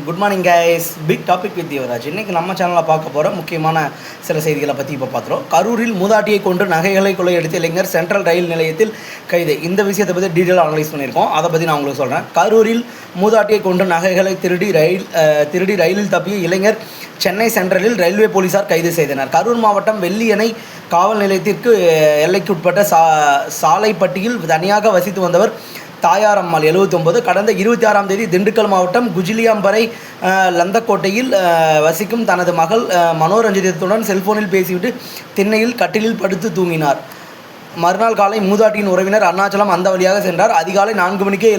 Good morning guys. Big topic with Yuvaraj. இன்றைக்கி நம்ம சேனலில் பார்க்க போகிற முக்கியமான சில செய்திகளை பற்றி இப்போ பார்த்துறோம். கரூரில் மூதாட்டியை கொண்டு நகைகளை கொள்ளையடித்த இளைஞர் சென்ட்ரல் ரயில் நிலையத்தில் கைது. இந்த விஷயத்தை பற்றி டீட்டெயிலாக அனலைஸ் பண்ணியிருக்கோம். அதை பற்றி நான் உங்களுக்கு சொல்கிறேன். கரூரில் மூதாட்டியை கொண்டு நகைகளை திருடி ரயிலில் தப்பிய இளைஞர் சென்னை சென்ட்ரலில் ரயில்வே போலீசார் கைது செய்தனர். கரூர் மாவட்டம் வெள்ளியணை காவல் நிலையத்திற்கு எல்லைக்குட்பட்ட சாலைப்பட்டியில் தனியாக வசித்து வந்தவர் தாயாரம்மாள் 79. கடந்த 26ஆம் தேதி திண்டுக்கல் மாவட்டம் குஜிலியாம்பரை லந்தக்கோட்டையில் வசிக்கும் தனது மகள் மனோரஞ்சிதத்துடன் செல்போனில் பேசிவிட்டு திண்ணையில் கட்டிலில் படுத்து தூங்கினார். மறுநாள் காலை மூதாட்டியின் உறவினர் அருணாச்சலம் அந்த வழியாக சென்றார். அதிகாலை 4 மணிக்கே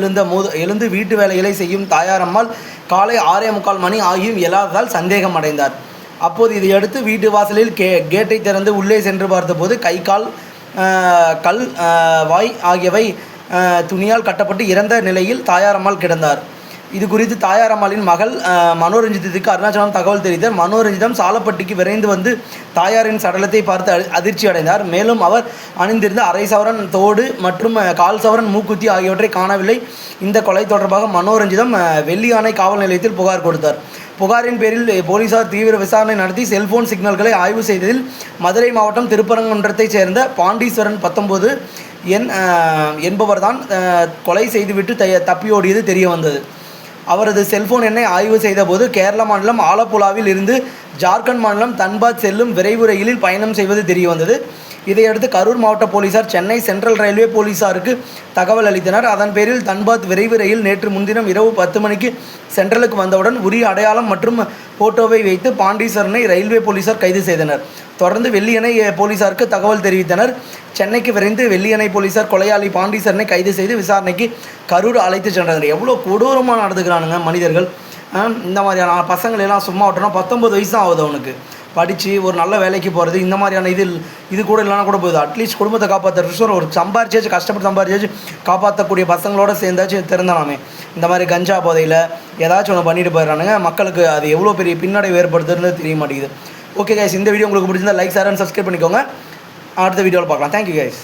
எழுந்து வீட்டு வேலைகளை செய்யும் தாயாரம்மாள் காலை 6:45 மணி ஆகியும் எழாததால் சந்தேகம் அடைந்தார். அப்போது இதையடுத்து வீட்டு வாசலில் கேட்டை திறந்து உள்ளே சென்று பார்த்தபோது கை கால் கல் வாய் ஆகியவை துணியால் கட்டப்பட்டு இறந்த நிலையில் தாயாரம்மாள் கிடந்தார். இது குறித்து தாயாரம்மாளின் மகள் மனோரஞ்சிதத்துக்கு அருணாச்சலம் தகவல் தெரிவித்தார். மனோரஞ்சிதம் சாலப்பட்டிக்கு விரைந்து வந்து தாயாரின் சடலத்தை பார்த்து அதிர்ச்சி அடைந்தார். மேலும் அவர் அணிந்திருந்த அரை சவரன் தோடு மற்றும் கால் சவரன் மூக்குத்தி ஆகியவற்றை காணவில்லை. இந்த கொலை தொடர்பாக மனோரஞ்சிதம் வெள்ளியானை காவல் நிலையத்தில் புகார் கொடுத்தார். புகாரின் பேரில் போலீசார் தீவிர விசாரணை நடத்தி செல்போன் சிக்னல்களை ஆய்வு செய்ததில் மதுரை மாவட்டம் திருப்பரங்குன்றத்தைச் சேர்ந்த பாண்டீஸ்வரன் 19 என்பவர்தான் கொலை செய்துவிட்டு தப்பியோடியது தெரிய வந்தது. அவரது செல்போன் எண்ணை ஆய்வு செய்தபோது கேரள மாநிலம் ஆலப்புழாவில் இருந்து ஜார்க்கண்ட் மாநிலம் தன்பாத் செல்லும் விரைவு ரயிலில் பயணம் செய்வது தெரிய வந்தது. இதையடுத்து கரூர் மாவட்ட போலீசார் சென்னை சென்ட்ரல் ரயில்வே போலீசாருக்கு தகவல் அளித்தனர். அதன் பேரில் தன்பாத் விரைவு ரயில் நேற்று முன்தினம் இரவு 10 மணிக்கு சென்ட்ரலுக்கு வந்தவுடன் உரிய அடையாளம் மற்றும் போட்டோவை வைத்து பாண்டீஸ்வரனை ரயில்வே போலீசார் கைது செய்தனர். தொடர்ந்து வெள்ளியணை போலீசாருக்கு தகவல் தெரிவித்தனர். சென்னைக்கு விரைந்து வெள்ளியணை போலீசார் கொலையாளி பாண்டீஸ்வரனை கைது செய்து விசாரணைக்கு கரூர் அழைத்து சென்றனர். எவ்வளோ கொடூரமாக நடந்துக்கிறானுங்க மனிதர்கள். இந்த மாதிரியான பசங்களெல்லாம் சும்மா விட்டோன்னா 19 வயசு தான் ஆகுது அவனுக்கு. படித்து ஒரு நல்ல வேலைக்கு போகிறது இந்த மாதிரியான இது கூட இல்லைனா கூட போகுது. அட்லீஸ்ட் குடும்பத்தை காப்பாற்றுற ஒரு சம்பாரிச்சாச்சு கஷ்டப்பட்டு சம்பாரிச்சாச்சு காப்பாற்றக்கூடிய பசங்களோட சேர்ந்தாச்சும் திறந்தானாமே. இந்த மாதிரி கஞ்சா போதையில் ஏதாச்சும் ஒன்று பண்ணிட்டு போயிடறானுங்க. மக்களுக்கு அது எவ்வளோ பெரிய பின்னடைவு ஏற்படுத்துறது தெரிய மாட்டேங்குது. ஓகே கைஸ், இந்த வீடியோ உங்களுக்கு பிடிச்சிருந்தா லைக் ஷேர் அண்ட் சப்ஸ்கிரைப் பண்ணிக்கோங்க. அடுத்த வீடியோவில் பார்க்கலாம். Thank you guys.